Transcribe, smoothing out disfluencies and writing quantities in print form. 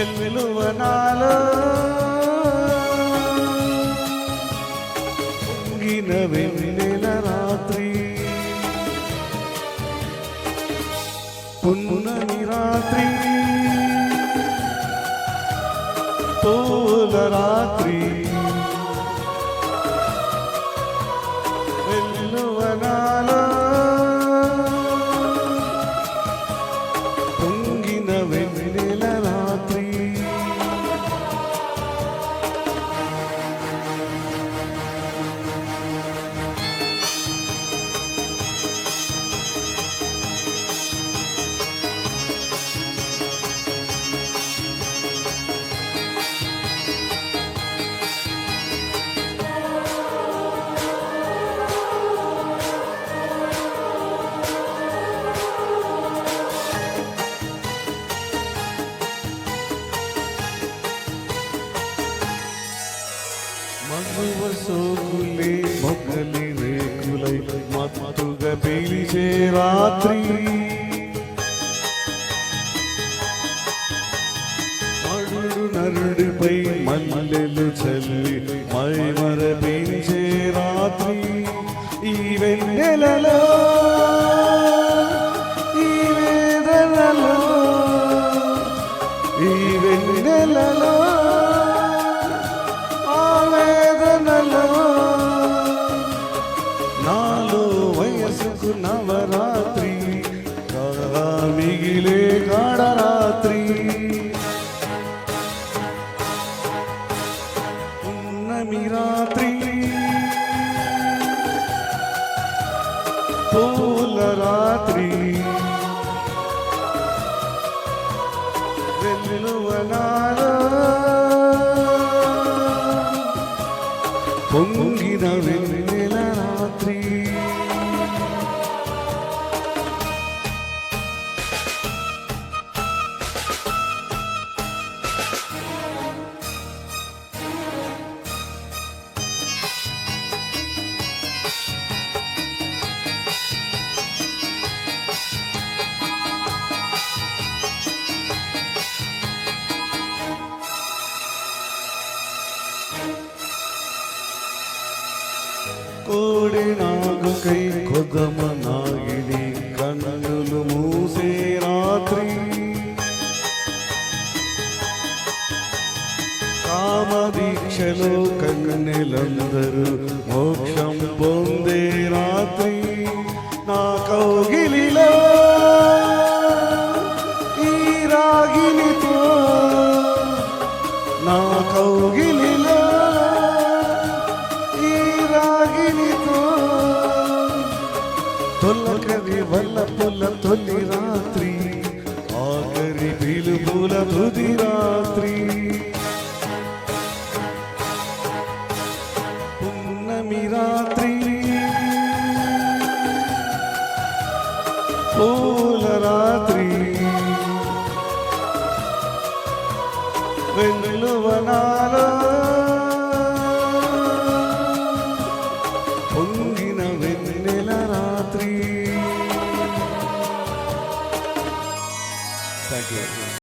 వెల్లువనాలో పొంగిన వెన్నెల రాత్రి పున్నమి రాత్రి తోల రాత్రి వెల్లువనాలో పొంగిన వెన్నెల రాత్రి మగువ సోకులే మొగలి రేకులై మత్తుగా పిలిచే రాత్రి మరుడు నరుడిపై మల్లెలు చల్లి మైమర పెంచే రాత్రి ఈ వెన్నెలలో ఈ వేదనలో ఈ వెన్నెలలో నాలో వయసుకు నవరాత్రి మిగిలే గాఢరాత్రి పున్నమి రాత్రి పూల రాత్రి వెల్లువనాలో పొంగిన వెన్నెల రాత్రి కోడి నాగుకై కొదమ నాగిడి కన్నులు మూసే రాత్రి కామదీక్షలో కన్నెలందరూ మోక్షం పొందే రాత్రి నా కౌగిలిలో ఈ రాగినితో నా కౌగిలిలో తొలకరి వల్ల పొల్ల తొలి రాత్రి ఆఖరి పిలుపుల తుది రాత్రి పున్నమి రాత్రి పూల రాత్రి వెల్లువనాలో పొంగిన వెన్నెల రాత్రి. Thank you.